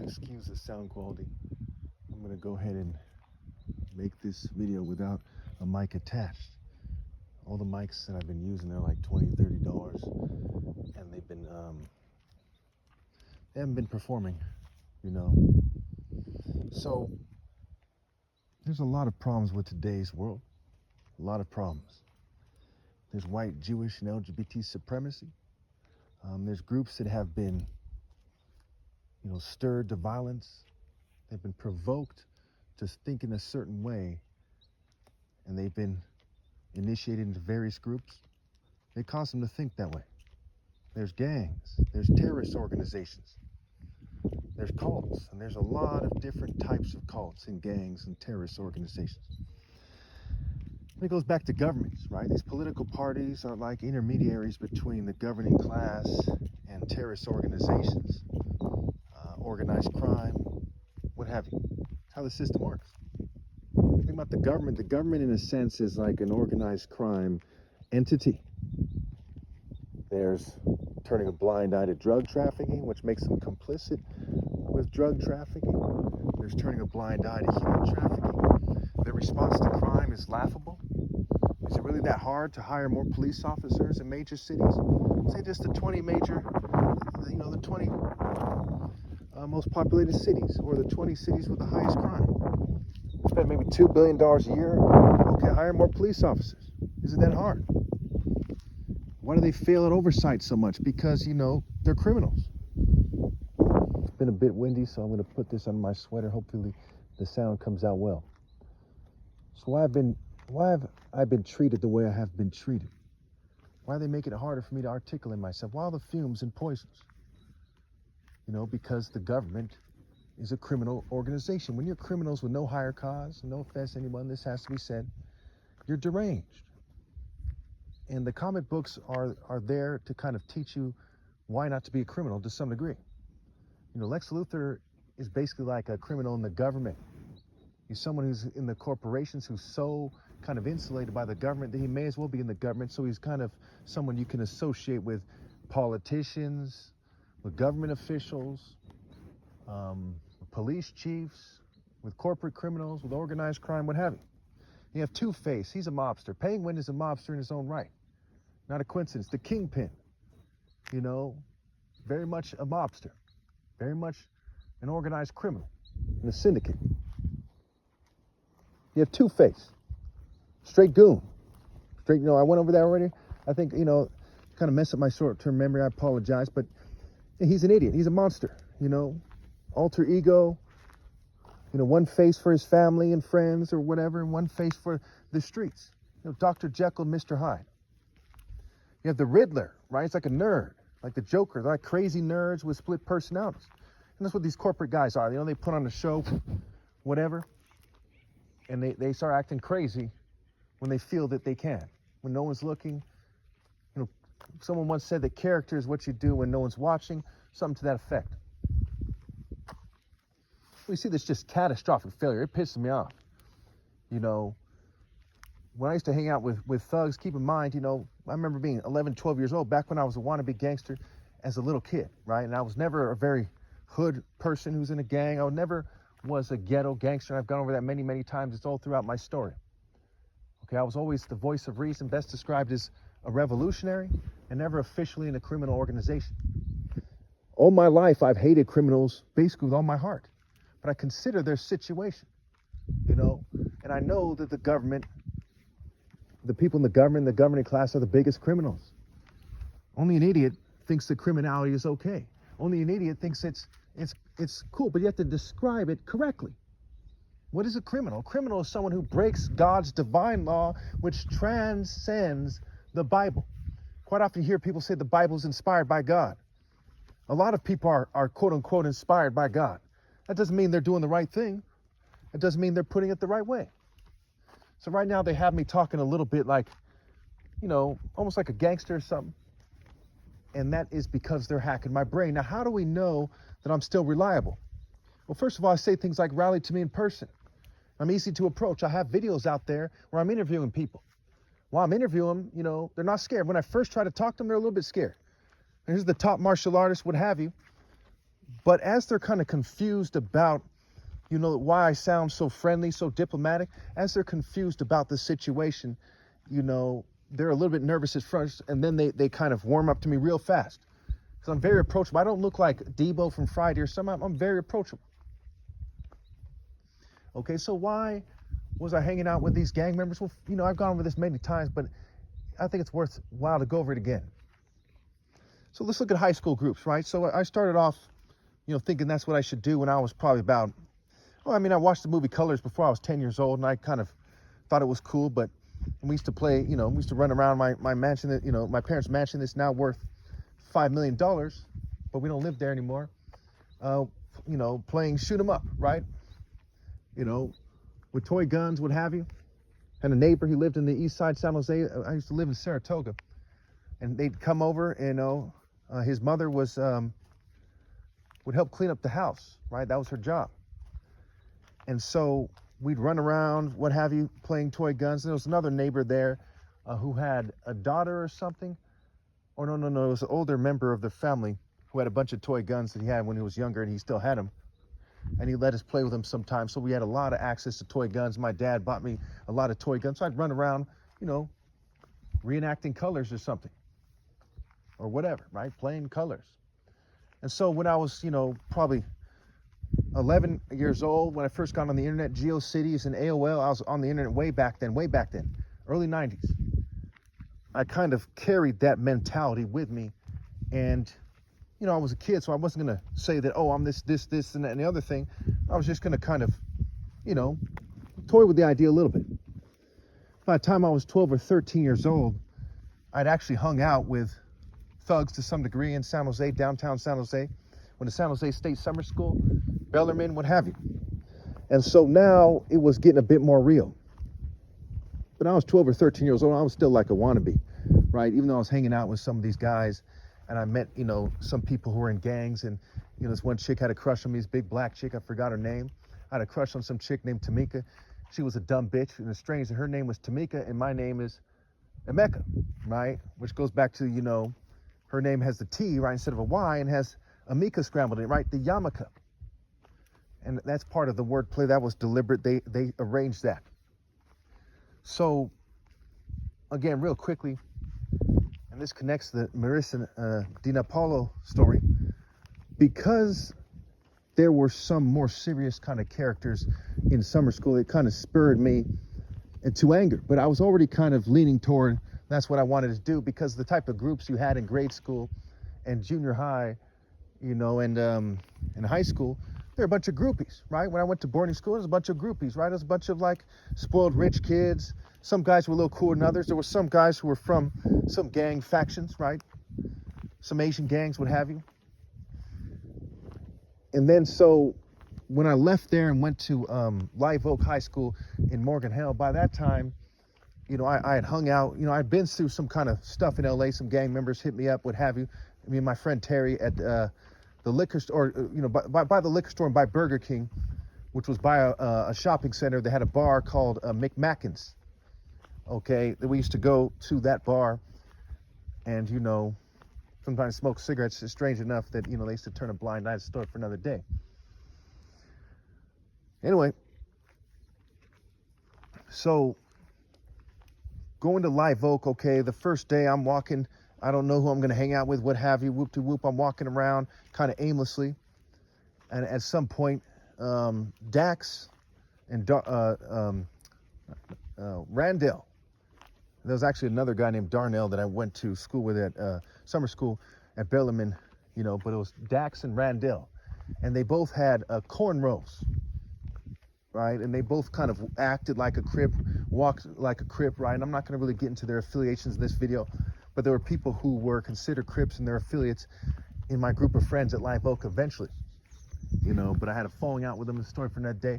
to excuse the sound quality. I'm gonna go ahead and make this video without a mic attached. All the mics that I've been using, they're like $20, $30, and they haven't been performing, you know. So there's a lot of problems with today's world, a lot of problems. There's white, Jewish, and LGBT supremacy. There's groups that have been, stirred to violence. They've been provoked to think in a certain way, and they've been initiated into various groups. They cause them to think that way. There's gangs, there's terrorist organizations, there's cults, and there's a lot of different types of cults and gangs and terrorist organizations. And it goes back to governments, right? These political parties are like intermediaries between the governing class and terrorist organizations, organized crime, what have you. That's how the system works. Think about the government. The government, in a sense, is like an organized crime entity. There's turning a blind eye to drug trafficking, which makes them complicit with drug trafficking. There's turning a blind eye to human trafficking. Their response to crime is laughable. Is it really that hard to hire more police officers in major cities? Say just the 20 major, the 20 most populated cities, or the 20 cities with the highest crime. Spend maybe $2 billion a year. Okay, hire more police officers. Is it that hard? Why do they fail at oversight so much? Because, they're criminals. It's been a bit windy, so I'm going to put this on my sweater. Hopefully the sound comes out well. So why have I been treated the way I have been treated? Why do they make it harder for me to articulate myself? Why all the fumes and poisons? Because the government is a criminal organization. When you're criminals with no higher cause, no offense to anyone, this has to be said, you're deranged. And the comic books are there to kind of teach you why not to be a criminal to some degree. Lex Luthor is basically like a criminal in the government. He's someone who's in the corporations who's so kind of insulated by the government that he may as well be in the government. So he's kind of someone you can associate with politicians, with government officials, police chiefs, with corporate criminals, with organized crime, what have you. You have Two-Face, he's a mobster. Penguin is a mobster in his own right. Not a coincidence. The Kingpin, very much a mobster, very much an organized criminal in a syndicate. You have Two-Face, straight goon. I went over that already. I think, kind of mess up my short-term memory. I apologize, but he's an idiot. He's a monster, alter ego, one face for his family and friends or whatever, and one face for the streets. Dr. Jekyll, Mr. Hyde. You have the Riddler, right? It's like a nerd, like the Joker. They're like crazy nerds with split personalities. And that's what these corporate guys are. They put on a show, whatever, and they start acting crazy when they feel that they can, when no one's looking. Someone once said that character is what you do when no one's watching, something to that effect. We see this just catastrophic failure. It pisses me off. When I used to hang out with thugs, keep in mind, I remember being 11, 12 years old, back when I was a wannabe gangster as a little kid, right? And I was never a very hood person who's in a gang. I never was a ghetto gangster. I've gone over that many, many times. It's all throughout my story. Okay, I was always the voice of reason, best described as a revolutionary, and never officially in a criminal organization. All my life, I've hated criminals basically with all my heart. But I consider their situation, and I know that the government, the people in the government, the governing class are the biggest criminals. Only an idiot thinks that criminality is okay. Only an idiot thinks it's cool, but you have to describe it correctly. What is a criminal? A criminal is someone who breaks God's divine law, which transcends the Bible. Quite often you hear people say the Bible is inspired by God. A lot of people are quote unquote inspired by God. That doesn't mean they're doing the right thing. It doesn't mean they're putting it the right way. So right now they have me talking a little bit like, almost like a gangster or something. And that is because they're hacking my brain. Now, how do we know that I'm still reliable? Well, first of all, I say things like rally to me in person. I'm easy to approach. I have videos out there where I'm interviewing people. While I'm interviewing them, they're not scared. When I first try to talk to them, they're a little bit scared. And here's the top martial artists, what have you. But as they're kind of confused about, why I sound so friendly, so diplomatic, as they're confused about the situation, they're a little bit nervous at first, and then they kind of warm up to me real fast. Because I'm very approachable. I don't look like Debo from Friday or something. I'm very approachable. Okay, so why was I hanging out with these gang members? Well, I've gone over this many times, but I think it's worthwhile to go over it again. So let's look at high school groups, right? So I started off, thinking that's what I should do when I was probably about, I watched the movie Colors before I was 10 years old, and I kind of thought it was cool, but we used to play, we used to run around my mansion, that, my parents' mansion that's now worth $5 million, but we don't live there anymore, playing shoot 'em up, right? With toy guns, what have you. Had a neighbor, he lived in the east side, San Jose. I used to live in Saratoga. And they'd come over, and, his mother would help clean up the house, right? That was her job. And so we'd run around, what have you, playing toy guns. And there was another neighbor there who had a daughter or something. Or no, it was an older member of the family who had a bunch of toy guns that he had when he was younger, and he still had them. And he let us play with them sometimes. So we had a lot of access to toy guns. My dad bought me a lot of toy guns. So I'd run around, reenacting Colors or something. Or whatever, right? Playing Colors. And so when I was, probably 11 years old, when I first got on the internet, GeoCities and AOL, I was on the internet way back then, early 90s. I kind of carried that mentality with me. And, I was a kid, so I wasn't going to say that, I'm this, and that, and the other thing. I was just going to kind of, toy with the idea a little bit. By the time I was 12 or 13 years old, I'd actually hung out with thugs to some degree in San Jose, downtown San Jose, when the San Jose State Summer School, Bellarmine, what have you. And so now it was getting a bit more real. But I was 12 or 13 years old, I was still like a wannabe, right? Even though I was hanging out with some of these guys, and I met, some people who were in gangs, and, this one chick had a crush on me, this big black chick, I forgot her name. I had a crush on some chick named Tamika. She was a dumb bitch, and it's strange that her name was Tamika, and my name is Emeka, right? Which goes back to, her name has the T, right, instead of a Y, and has Amika scrambled in it, right? The Yamaka. And that's part of the wordplay. That was deliberate. They arranged that. So, again, real quickly, and this connects to the Marissa Dinapoli story, because there were some more serious kind of characters in summer school, it kind of spurred me into anger. But I was already kind of leaning toward, that's what I wanted to do, because the type of groups you had in grade school and junior high, and in high school, there were a bunch of groupies, right? When I went to boarding school, there was a bunch of groupies, right? There was a bunch of like spoiled rich kids. Some guys were a little cooler than others. There were some guys who were from some gang factions, right? Some Asian gangs, what have you. And then so when I left there and went to Live Oak High School in Morgan Hill, by that time, I had hung out, I'd been through some kind of stuff in LA, some gang members hit me up, what have you. I mean, my friend Terry at the liquor store, by the liquor store and by Burger King, which was by a shopping center. They had a bar called McMackin's. Okay, we used to go to that bar and, sometimes smoke cigarettes. It's strange enough that, they used to turn a blind eye to the store for another day. Anyway, so going to Live Oak, okay, the first day I'm walking, I don't know who I'm going to hang out with, what have you, whoop-de-whoop. I'm walking around kind of aimlessly. And at some point, Dax and Randall, there was actually another guy named Darnell that I went to school with at summer school at Bellarmine, but it was Dax and Randall. And they both had cornrows, right? And they both kind of acted like a Crip, walked like a Crip, right? And I'm not going to really get into their affiliations in this video, but there were people who were considered Crips and their affiliates in my group of friends at Live Oak eventually, but I had a falling out with them, the story from that day.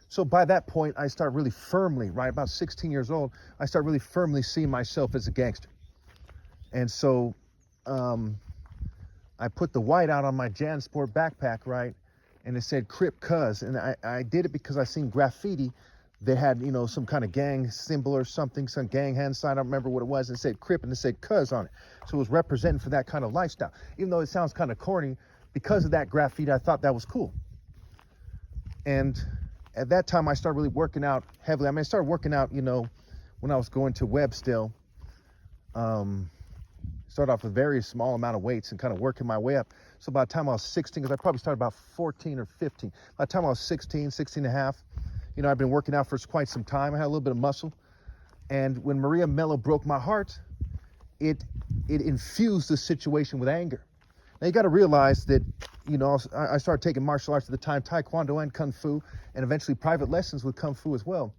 So by that point, I start really firmly, right, about 16 years old, I start really firmly seeing myself as a gangster. And so I put the white out on my JanSport backpack, right, and it said Crip Cuz, and I did it because I seen graffiti. They had, some kind of gang symbol or something, some gang hand sign, I don't remember what it was, and it said Crip, and it said Cuz on it. So it was representing for that kind of lifestyle. Even though it sounds kind of corny, because of that graffiti, I thought that was cool. And at that time, I started really working out heavily. I mean, I started working out, when I was going to Webb still. Started off with a very small amount of weights and kind of working my way up. So by the time I was 16, because I probably started about 14 or 15. By the time I was 16 and a half, I've been working out for quite some time. I had a little bit of muscle. And when Maria Mello broke my heart, it infused the situation with anger. Now you got to realize that, I started taking martial arts at the time, Taekwondo and Kung Fu, and eventually private lessons with Kung Fu as well.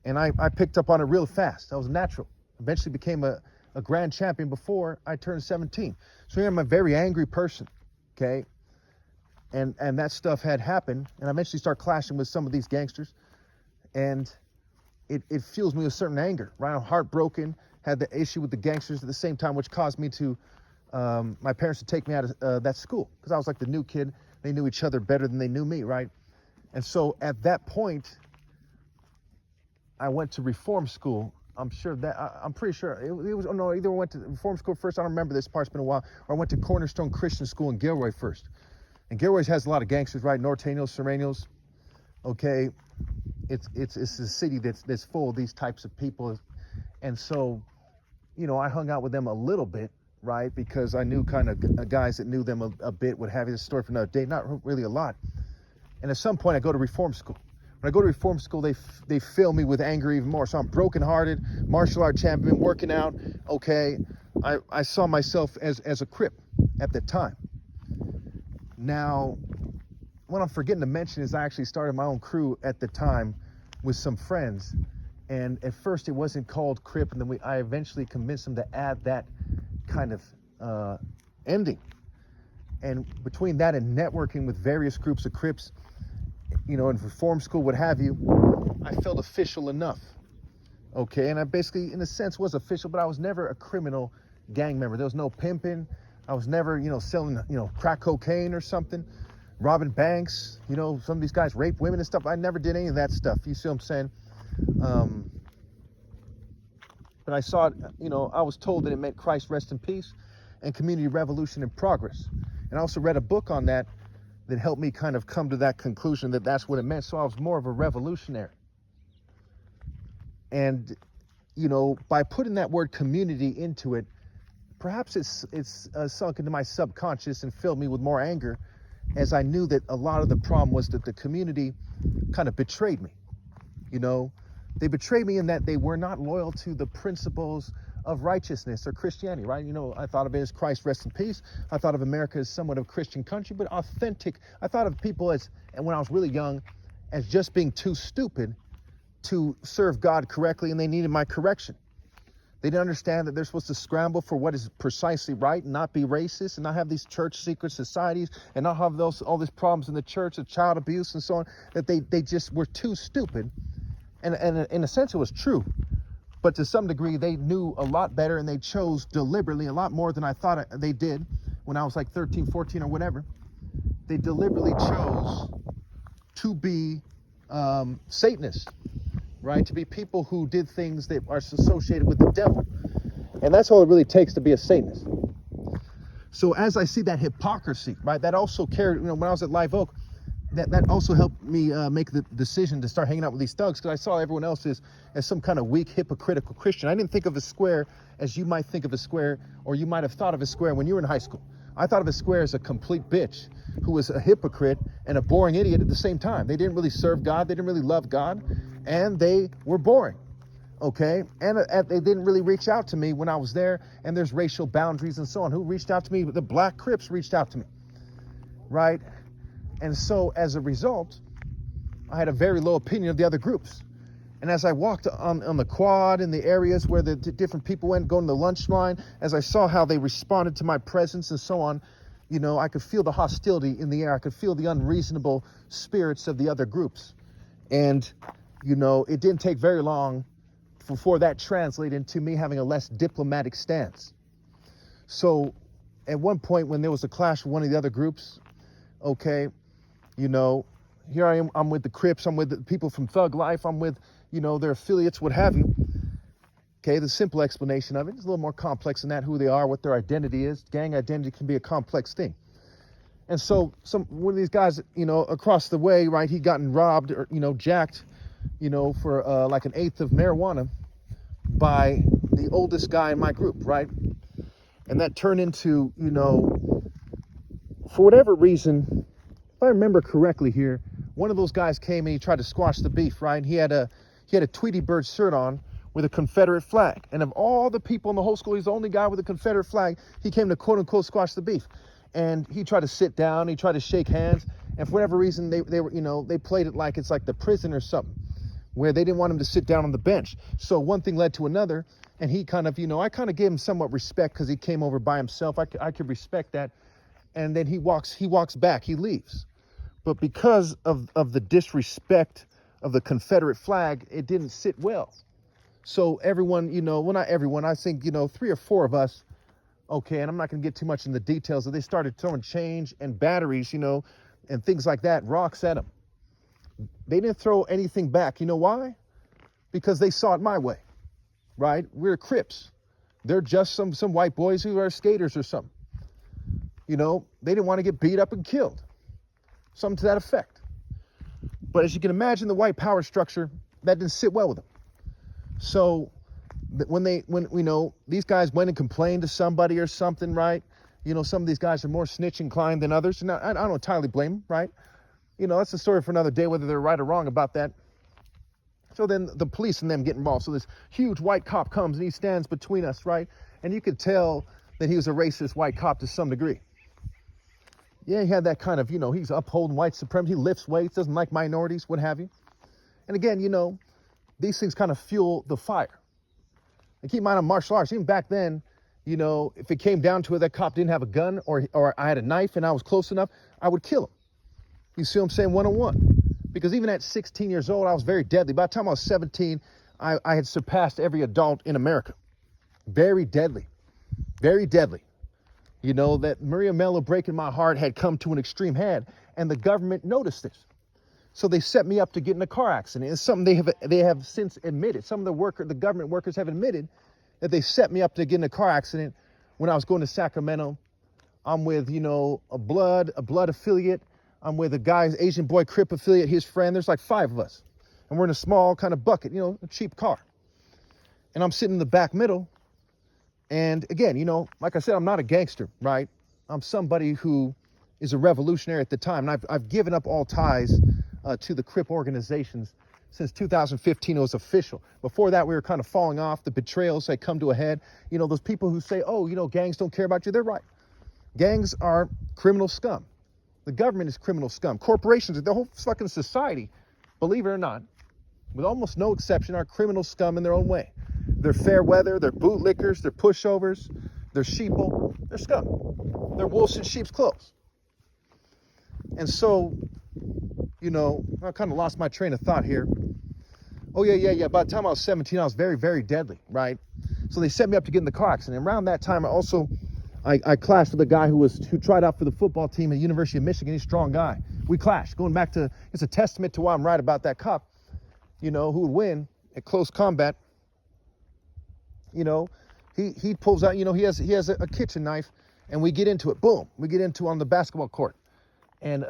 And I picked up on it real fast. I was natural. Eventually became a grand champion before I turned 17. So here I'm a very angry person, okay? And that stuff had happened, and I eventually start clashing with some of these gangsters, and it fuels me with certain anger, right? I'm heartbroken, had the issue with the gangsters at the same time, which caused me to, my parents to take me out of that school, because I was like the new kid. They knew each other better than they knew me, right? And so at that point, I went to reform school. I'm pretty sure it was, either I went to reform school first, I don't remember, this part's been a while, or I went to Cornerstone Christian School in Gilroy first. And Gilroy has a lot of gangsters, right? Norteños, Sureños, okay? It's a city that's full of these types of people. And so, I hung out with them a little bit, right? Because I knew kind of guys that knew them a bit, would have this story for another day, not really a lot. And at some point I go to reform school. When I go to reform school, they fill me with anger even more. So I'm brokenhearted, martial art champion, working out, okay? I saw myself as a Crip at the time. Now, what I'm forgetting to mention is I actually started my own crew at the time with some friends. And at first it wasn't called Crip, and then I eventually convinced them to add that kind of ending. And between that and networking with various groups of Crips, in reform school, what have you, I felt official enough, okay? And I basically, in a sense, was official, but I was never a criminal gang member. There was no pimping. I was never, selling, crack cocaine or something, robbing banks. Some of these guys rape women and stuff. I never did any of that stuff. You see what I'm saying? But I saw it, I was told that it meant Christ rest in peace and community revolution and progress. And I also read a book on that helped me kind of come to that conclusion that that's what it meant. So I was more of a revolutionary. And, by putting that word community into it, perhaps it's sunk into my subconscious and filled me with more anger, as I knew that a lot of the problem was that the community kind of betrayed me. They betrayed me in that they were not loyal to the principles of righteousness or Christianity, right? I thought of it as Christ rest in peace. I thought of America as somewhat of a Christian country, but authentic. I thought of people and when I was really young, as just being too stupid to serve God correctly, and they needed my correction. They didn't understand that they're supposed to scramble for what is precisely right and not be racist and not have these church secret societies and not have all these problems in the church of child abuse and so on, that they just were too stupid. And in a sense, it was true. But to some degree, they knew a lot better, and they chose deliberately a lot more than I thought they did when I was like 13, 14 or whatever. They deliberately chose to be Satanists, right? To be people who did things that are associated with the devil. And that's all it really takes to be a Satanist. So as I see that hypocrisy, right, that also carried, when I was at Live Oak, that also helped me make the decision to start hanging out with these thugs, because I saw everyone else as some kind of weak, hypocritical Christian. I didn't think of a square as you might think of a square, or you might have thought of a square when you were in high school. I thought of a square as a complete bitch who was a hypocrite and a boring idiot at the same time. They didn't really serve God. They didn't really love God, and they were boring, okay? And they didn't really reach out to me when I was there, and there's racial boundaries and so on. Who reached out to me? The Black Crips reached out to me, right? And so as a result, I had a very low opinion of the other groups. And as I walked on the quad in the areas where the different people went, going to the lunch line, as I saw how they responded to my presence and so on, I could feel the hostility in the air. I could feel the unreasonable spirits of the other groups. And, it didn't take very long before that translated into me having a less diplomatic stance. So at one point when there was a clash with one of the other groups, okay, here I am, I'm with the Crips, I'm with the people from Thug Life, I'm with, their affiliates, what have you. Okay, the simple explanation of it is a little more complex than that, who they are, what their identity is. Gang identity can be a complex thing. And so one of these guys, across the way, right, he'd gotten robbed or, jacked, for like an eighth of marijuana by the oldest guy in my group, right? And that turned into, for whatever reason, if I remember correctly here, one of those guys came and he tried to squash the beef, right? He had a Tweety Bird shirt on with a Confederate flag. And of all the people in the whole school, he's the only guy with a Confederate flag. He came to quote unquote squash the beef. And he tried to sit down, he tried to shake hands. And for whatever reason, they were, they played it like it's like the prison or something, where they didn't want him to sit down on the bench. So one thing led to another. And he kind of, I kind of gave him somewhat respect because he came over by himself. I could respect that. And then he walks back, he leaves. But because of the disrespect of the Confederate flag, it didn't sit well. So everyone, well, not everyone, I think, 3 or 4 of us, okay, and I'm not going to get too much in the details, but they started throwing change and batteries, and things like that, rocks at him. They didn't throw anything back. You know why? Because they saw it my way, right? We're Crips. They're just some white boys who are skaters or something. They didn't want to get beat up and killed. Something to that effect. But as you can imagine, the white power structure, that didn't sit well with them. So when these guys went and complained to somebody or something, right? Some of these guys are more snitch inclined than others. And I don't entirely blame them, right? That's a story for another day, whether they're right or wrong about that. So then the police and them get involved. So this huge white cop comes and he stands between us, right? And you could tell that he was a racist white cop to some degree. Yeah, he had that kind of, he's upholding white supremacy. He lifts weights, doesn't like minorities, what have you. And again, these things kind of fuel the fire. And keep in mind, on martial arts, even back then, if it came down to it, that cop didn't have a gun or I had a knife and I was close enough, I would kill him. You see what I'm saying? 1-on-1. Because even at 16 years old, I was very deadly. By the time I was 17, I had surpassed every adult in America. Very deadly. Very deadly. That Maria Mello breaking my heart had come to an extreme head, and the government noticed this. So they set me up to get in a car accident. It's something they have since admitted. Some of the government workers have admitted that they set me up to get in a car accident when I was going to Sacramento. I'm with, a blood affiliate. I'm with a guy's Asian boy Crip affiliate, his friend. There's like 5 of us. And we're in a small kind of bucket, a cheap car. And I'm sitting in the back middle. And again, like I said, I'm not a gangster, right? I'm somebody who is a revolutionary at the time. And I've given up all ties to the Crip organizations since 2015. It was official. Before that, we were kind of falling off. The betrayals had come to a head. Those people who say, oh, gangs don't care about you. They're right. Gangs are criminal scum. The government is criminal scum. Corporations, the whole fucking society, believe it or not, with almost no exception, are criminal scum in their own way. They're fair weather, they're bootlickers, they're pushovers, they're sheeple, they're scum. They're wolves in sheep's clothes. And so, I kind of lost my train of thought here. Oh, yeah. By the time I was 17, I was very, very deadly, right? So they set me up to get in the car accident. And around that time, I clashed with a guy who tried out for the football team at the University of Michigan. He's a strong guy. We clashed. Going back to, it's a testament to why I'm right about that cop, who would win at close combat. He pulls out, he has a kitchen knife, and we get into it. Boom. We get into on the basketball court. And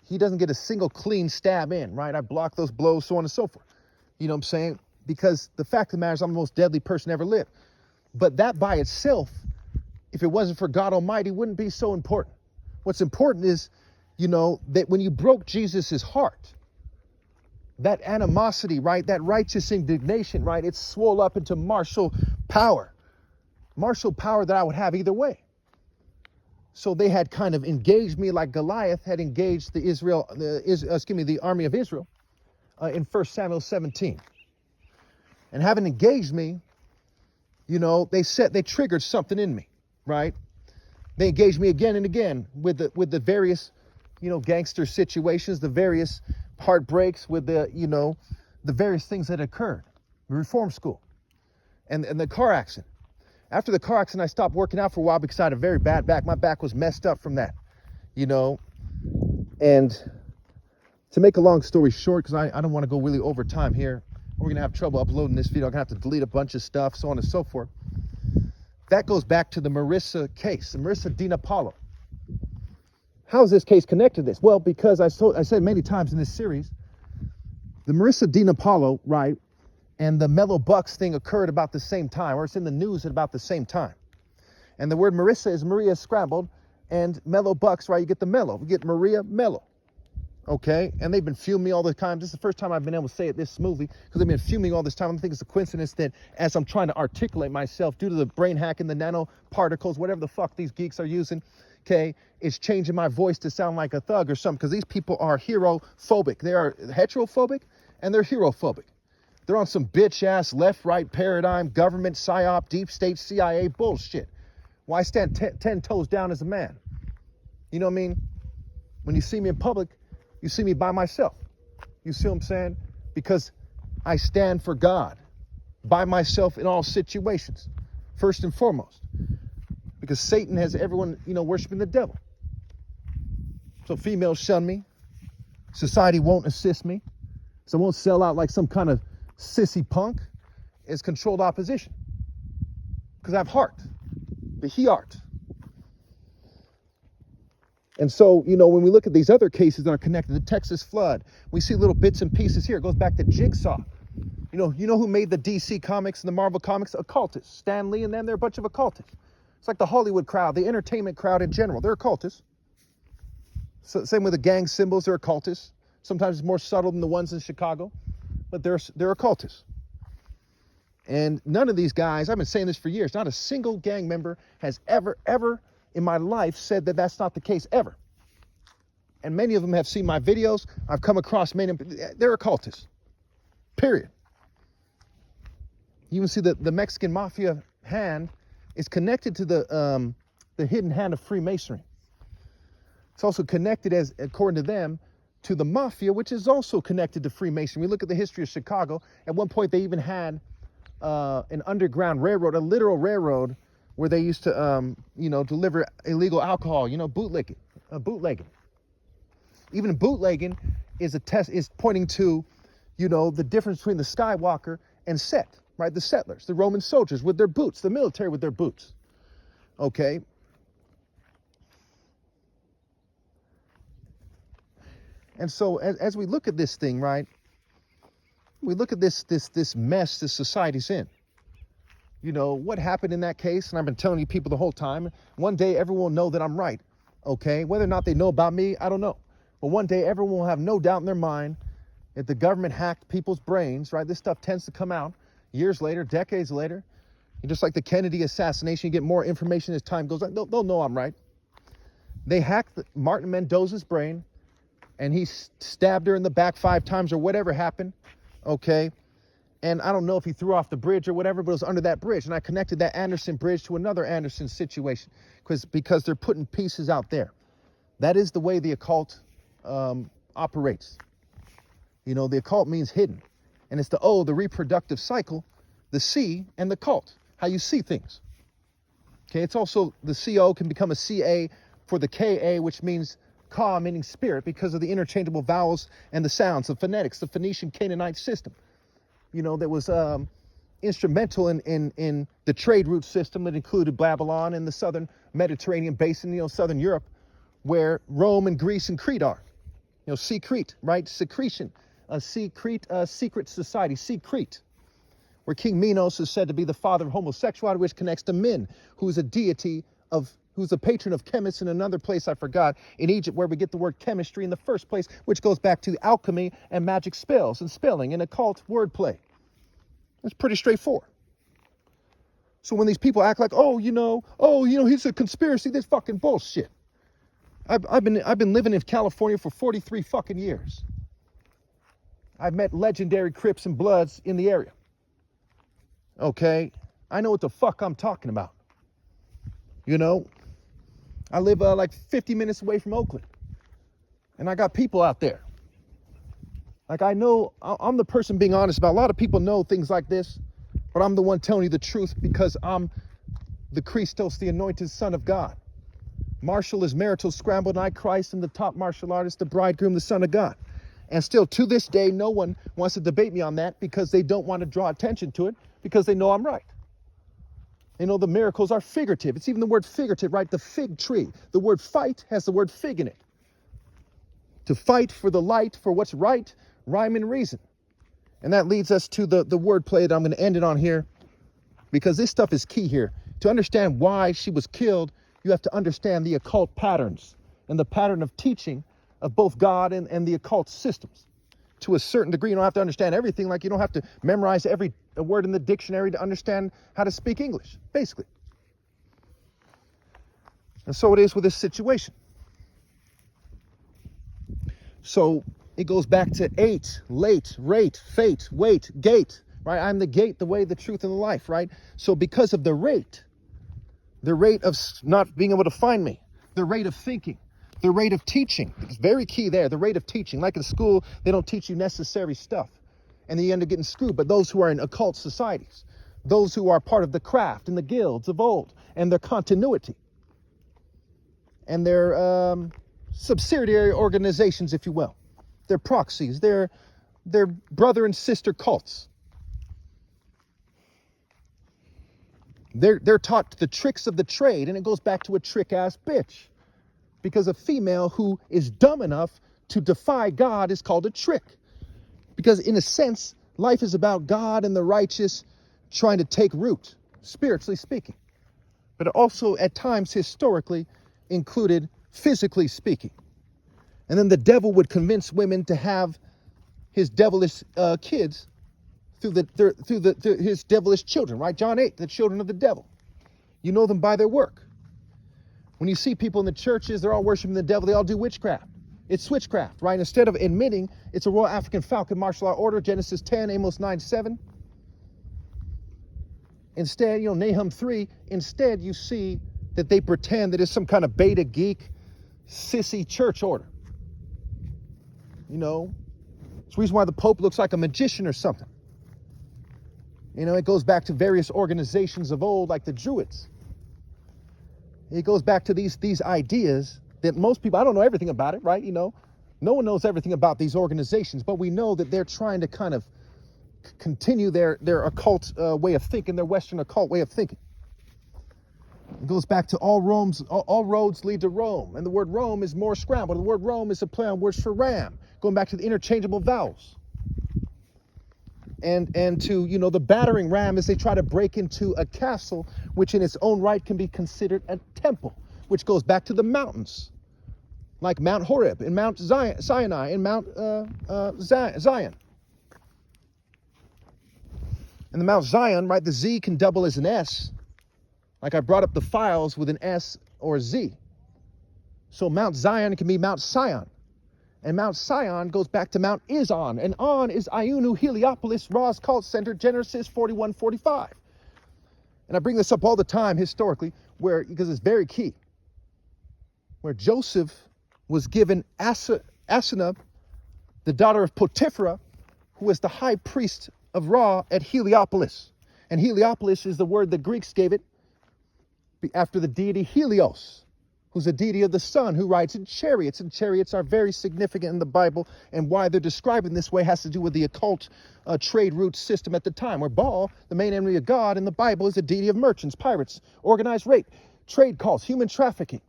he doesn't get a single clean stab in, right? I block those blows, so on and so forth. You know what I'm saying? Because the fact of the matter is I'm the most deadly person ever lived. But that by itself, if it wasn't for God Almighty, wouldn't be so important. What's important is, that when you broke Jesus's heart, that animosity, right? That righteous indignation, right? It swelled up into martial power that I would have either way. So they had kind of engaged me like Goliath had engaged the army of Israel in 1 Samuel 17. And having engaged me, they triggered something in me, right? They engaged me again and again with the various, gangster situations, the various heartbreaks, with the various things that occurred. The reform school and the car accident. After the car accident, I stopped working out for a while because I had a very bad back. My back was messed up from that, And to make a long story short, because I don't want to go really over time here, we're going to have trouble uploading this video. I'm going to have to delete a bunch of stuff, so on and so forth. That goes back to the Marissa case, the Marissa Dinapoli. how is this case connected to this? Well, because I said many times in this series, the Marissa Dinapoli, right, and the Mello Buckz thing occurred about the same time, or it's in the news at about the same time. And the word Marissa is Maria scrambled, and Mello Buckz, right, you get the Mello. You get Maria Mello, okay? And they've been fuming me all the time. This is the first time I've been able to say it this smoothly, because they've been fuming all this time. I think it's a coincidence that as I'm trying to articulate myself, due to the brain hack and the nanoparticles, whatever the fuck these geeks are using, okay, it's changing my voice to sound like a thug or something, because these people are hero-phobic. They are heterophobic, and they're hero-phobic. They're on some bitch-ass left-right paradigm, government, psyop, deep state, CIA bullshit. Why stand 10 toes down as a man? You know what I mean? When you see me in public, you see me by myself. You see what I'm saying? Because I stand for God, by myself in all situations, first and foremost. Because Satan has everyone, worshiping the devil. So females shun me. Society won't assist me. So I won't sell out like some kind of sissy punk. It's controlled opposition. Because I have heart. The heart. And so, when we look at these other cases that are connected, the Texas flood, we see little bits and pieces here. It goes back to Jigsaw. You know who made the DC comics and the Marvel comics? Occultists. Stan Lee and them, they're a bunch of occultists. It's like the Hollywood crowd, the entertainment crowd in general. They're occultists. So, same with the gang symbols, they're occultists. Sometimes it's more subtle than the ones in Chicago, but they're occultists. And none of these guys, I've been saying this for years, not a single gang member has ever in my life said that that's not the case, ever. And many of them have seen my videos. I've come across many of them. They're occultists, period. You even see the Mexican mafia hand is connected to the hidden hand of Freemasonry. It's also connected, as according to them, to the mafia, which is also connected to Freemasonry. We look at the history of Chicago. At one point, they even had an underground railroad, a literal railroad, where they used to, deliver illegal alcohol, bootlegging. Even bootlegging is pointing to, the difference between the Skywalker and Set, right? The settlers, the Roman soldiers with their boots, the military with their boots, okay? And so as we look at this thing, right, we look at this mess this society's in. What happened in that case, and I've been telling you people the whole time, one day everyone will know that I'm right, okay? Whether or not they know about me, I don't know. But one day everyone will have no doubt in their mind that the government hacked people's brains, right? This stuff tends to come out years later, decades later. And just like the Kennedy assassination, you get more information as time goes on. They'll know I'm right. They hacked Martin Mendoza's brain, and he stabbed her in the back 5 times or whatever happened, okay? And I don't know if he threw off the bridge or whatever, but it was under that bridge. And I connected that Anderson bridge to another Anderson situation because they're putting pieces out there. That is the way the occult operates. The occult means hidden. And it's the O, the reproductive cycle, the C, and the cult, how you see things. Okay, it's also the CO can become a CA for the KA, which means Ka, meaning spirit, because of the interchangeable vowels and the sounds, the phonetics, the Phoenician Canaanite system. That was instrumental in the trade route system that included Babylon and the southern Mediterranean basin, southern Europe, where Rome and Greece and Crete are. Crete, right? Secretion, secret society, Crete, where King Minos is said to be the father of homosexuality, which connects to Min, who's a deity who's a patron of chemists in another place I forgot, in Egypt, where we get the word chemistry in the first place, which goes back to alchemy and magic spells and spelling and occult wordplay. It's pretty straightforward. So when these people act like, he's a conspiracy, this fucking bullshit. I've been living in California for 43 fucking years. I've met legendary Crips and Bloods in the area. Okay? I know what the fuck I'm talking about. I live like 50 minutes away from Oakland. And I got people out there. Like I know, I'm the person being honest about, a lot of people know things like this, but I'm the one telling you the truth because I'm the Christos, the anointed son of God. Martial is marital, scrambled, and I Christ, and the top martial artist, the bridegroom, the son of God. And still to this day, no one wants to debate me on that because they don't want to draw attention to it because they know I'm right. The miracles are figurative. It's even the word figurative, right? The fig tree. The word fight has the word fig in it. To fight for the light, for what's right, rhyme and reason. And that leads us to the word play that I'm going to end it on here, because this stuff is key here. To understand why she was killed, you have to understand the occult patterns and the pattern of teaching of both God and the occult systems. To a certain degree, you don't have to understand everything, like you don't have to memorize every word in the dictionary to understand how to speak English, basically. And so it is with this situation. So it goes back to 8, late, rate, fate, wait, gate, right? I'm the gate, the way, the truth, and the life, right? So because of the rate of not being able to find me, the rate of thinking, the rate of teaching, it's very key there, the rate of teaching. Like in school, they don't teach you necessary stuff, and then you end up getting screwed. But those who are in occult societies, those who are part of the craft and the guilds of old, and their continuity, and their subsidiary organizations, if you will, their proxies, their brother and sister cults, they're taught the tricks of the trade, and it goes back to a trick-ass bitch. Because a female who is dumb enough to defy God is called a trick. Because in a sense, life is about God and the righteous trying to take root, spiritually speaking. But it also, at times, historically, included physically speaking. And then the devil would convince women to have his devilish kids through his devilish children, right? John 8, the children of the devil. You know them by their work. When you see people in the churches, they're all worshiping the devil, they all do witchcraft. It's witchcraft, right? Instead of admitting it's a Royal African Falcon Martial Art Order, Genesis 10, Amos 9:7. Instead, Nahum 3, instead you see that they pretend that it's some kind of beta geek, sissy church order. It's the reason why the Pope looks like a magician or something. It goes back to various organizations of old, like the Druids. It goes back to these ideas that most people, I don't know everything about it, right? No one knows everything about these organizations, but we know that they're trying to kind of continue their occult way of thinking, their Western occult way of thinking. It goes back to all roads lead to Rome. And the word Rome is more scrambled. The word Rome is a play on words for ram, going back to the interchangeable vowels. And to, the battering ram as they try to break into a castle, which in its own right can be considered a temple, which goes back to the mountains, like Mount Horeb and Mount Sinai and Mount Zion. And the Mount Zion, right, the Z can double as an S, like I brought up the files with an S or a Z. So Mount Zion can be Mount Sion. And Mount Sion goes back to Mount Izon. And On is Iunu Heliopolis, Ra's Cult Center, Genesis 41:45. And I bring this up all the time historically, because it's very key. Where Joseph was given Asenath, the daughter of Potiphera, who was the high priest of Ra at Heliopolis. And Heliopolis is the word the Greeks gave it after the deity Helios, who's a deity of the sun, who rides in chariots. And chariots are very significant in the Bible, and why they're described in this way has to do with the occult trade route system at the time, where Baal, the main enemy of God in the Bible, is the deity of merchants, pirates, organized rape, trade calls, human trafficking,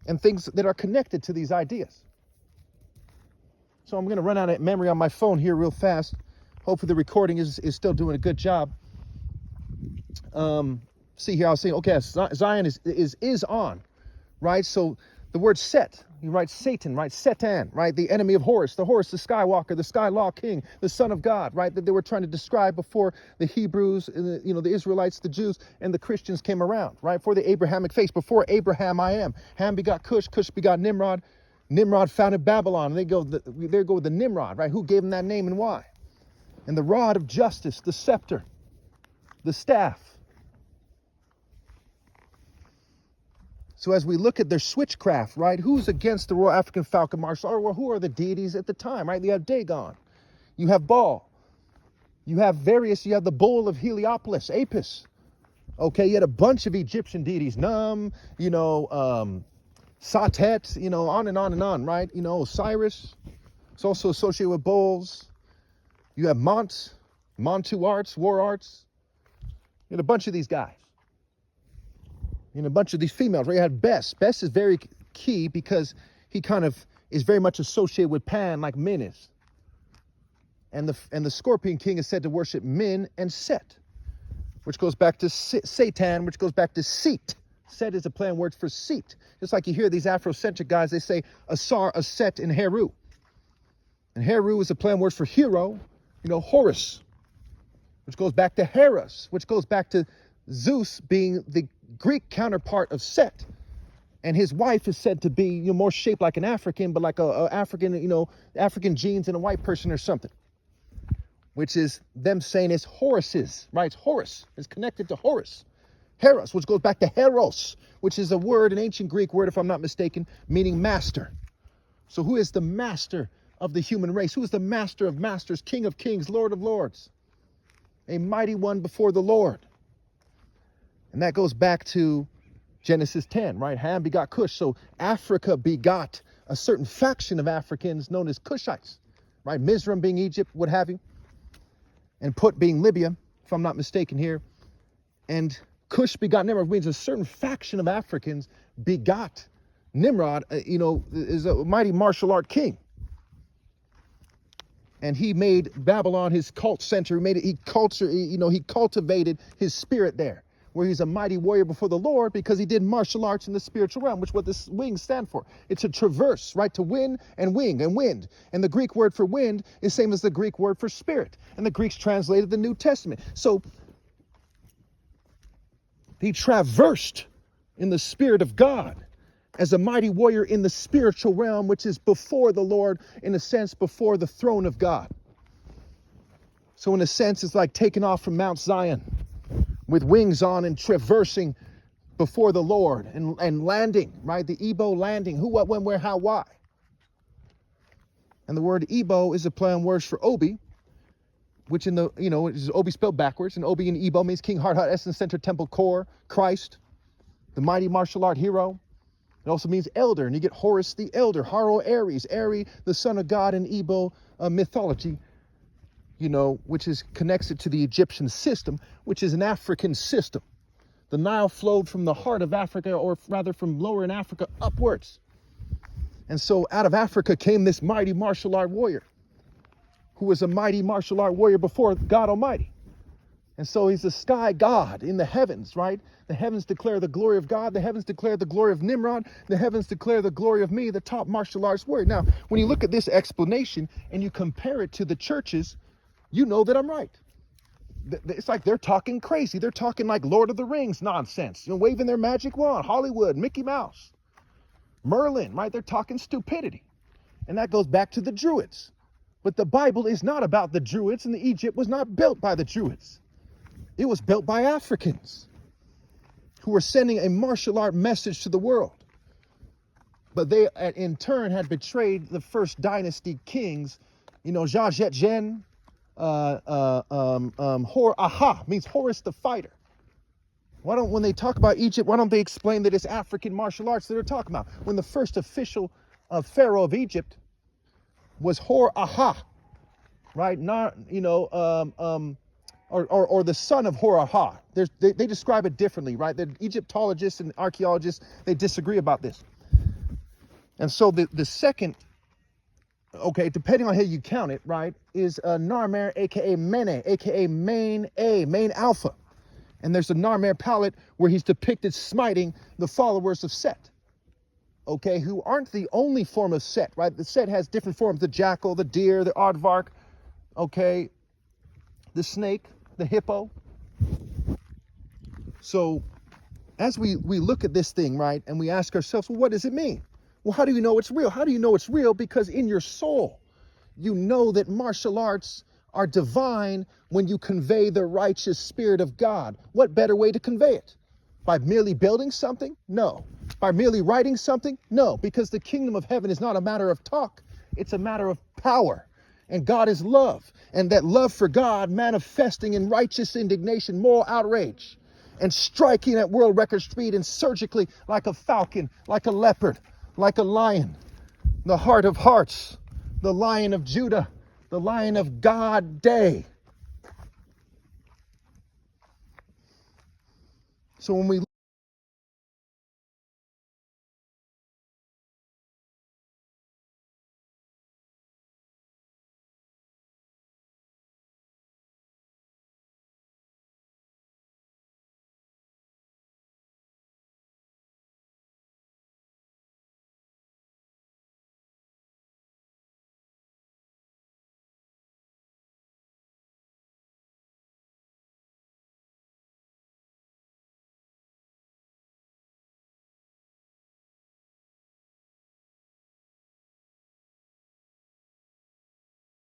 and things that are connected to these ideas. So I'm going to run out of memory on my phone here real fast. Hopefully the recording is still doing a good job. See here, I was saying, okay, Zion is on. Right, so the word Set, you write Satan, right, Satan, right, the enemy of Horus, the Skywalker, the Sky Law King, the Son of God, right, that they were trying to describe before the Hebrews, the Israelites, the Jews, and the Christians came around, right, for the Abrahamic faith. Before Abraham, I am. Ham begot Cush, Cush begot Nimrod, Nimrod founded Babylon, and they go with the Nimrod, right, who gave him that name and why. And the rod of justice, the scepter, the staff. So as we look at their switchcraft, right, who's against the Royal African Falcon Martial Art? Well, who are the deities at the time, right? You have Dagon, you have Baal, you have the bull of Heliopolis, Apis. Okay, you had a bunch of Egyptian deities, Num, Satet, on and on and on, right? Osiris, it's also associated with bulls. You have Montu arts, war arts. You had a bunch of these guys. In a bunch of these females, right? You had Bes. Bes is very key because he kind of is very much associated with Pan, like Min is. And the Scorpion King is said to worship Min and Set, which goes back to Satan, which goes back to Set. Set is a play on words for seat. Just like you hear these Afrocentric guys, they say Asar, Aset, and Heru. And Heru is a play on words for hero, Horus, which goes back to Heros, which goes back to Zeus being the Greek counterpart of Set. And his wife is said to be more shaped like an African, but like a African, African genes in a white person or something. Which is them saying it's Horus's, right? It's Horus. It's connected to Horus. Heros, which goes back to Heros, which is a word, an ancient Greek word, if I'm not mistaken, meaning master. So who is the master of the human race? Who is the master of masters, King of kings, Lord of lords? A mighty one before the Lord. And that goes back to Genesis 10, right? Ham begot Cush. So Africa begot a certain faction of Africans known as Cushites, right? Mizraim being Egypt, what have you. And Put being Libya, if I'm not mistaken here. And Cush begot Nimrod, means a certain faction of Africans begot Nimrod, is a mighty martial art king. And he made Babylon his cult center. He cultivated his spirit there, where he's a mighty warrior before the Lord because he did martial arts in the spiritual realm, which is what this wings stand for. It's a traverse, right? To win and wing and wind. And the Greek word for wind is same as the Greek word for spirit. And the Greeks translated the New Testament. So he traversed in the spirit of God as a mighty warrior in the spiritual realm, which is before the Lord, in a sense, before the throne of God. So in a sense, it's like taking off from Mount Zion with wings on and traversing before the Lord and landing, right? The Ebo landing. Who, what, when, where, how, why. And the word Ebo is a play on words for Obi, which is Obi spelled backwards. And Obi in Ebo means King, Heart, Essence, Center, Temple, Core, Christ, the mighty martial art hero. It also means elder. And you get Horus the elder, Haro Ares, Eri, the son of God in Ebo mythology. Which is connected to the Egyptian system, which is an African system. The Nile flowed from the heart of Africa, or rather from lower in Africa upwards. And so out of Africa came this mighty martial art warrior, who was a mighty martial art warrior before God Almighty. And so he's the sky god in the heavens, right? The heavens declare the glory of God. The heavens declare the glory of Nimrod. The heavens declare the glory of me, the top martial arts warrior. Now, when you look at this explanation and you compare it to the churches, you know that I'm right. It's like they're talking crazy. They're talking like Lord of the Rings nonsense, waving their magic wand, Hollywood, Mickey Mouse, Merlin, right? They're talking stupidity. And that goes back to the Druids. But the Bible is not about the Druids, and Egypt was not built by the Druids. It was built by Africans who were sending a martial art message to the world. But they, in turn, had betrayed the first dynasty kings, Jajet-Jen, Hor-Aha means Horus the fighter. When they talk about Egypt, why don't they explain that it's African martial arts that they're talking about? When the first official pharaoh of Egypt was Hor-Aha, right? Not, or the son of Hor-Aha. They describe it differently, right? The Egyptologists and archaeologists, they disagree about this. And so the second, depending on how you count it, right, is Narmer, aka Mene, aka main alpha. And there's a Narmer palette where he's depicted smiting the followers of Set, who aren't the only form of Set, right? The Set has different forms: the jackal, the deer, the aardvark, the snake, the hippo. So as we look at this thing, right, and we ask ourselves, well, what does it mean? Well, how do you know it's real? How do you know it's real? Because in your soul, you know that martial arts are divine when you convey the righteous spirit of God. What better way to convey it? By merely building something? No. By merely writing something? No, because the kingdom of heaven is not a matter of talk. It's a matter of power. And God is love. And that love for God manifesting in righteous indignation, moral outrage, and striking at world record speed and surgically like a falcon, like a leopard, like a lion, the heart of hearts, the Lion of Judah, the Lion of God day. So when we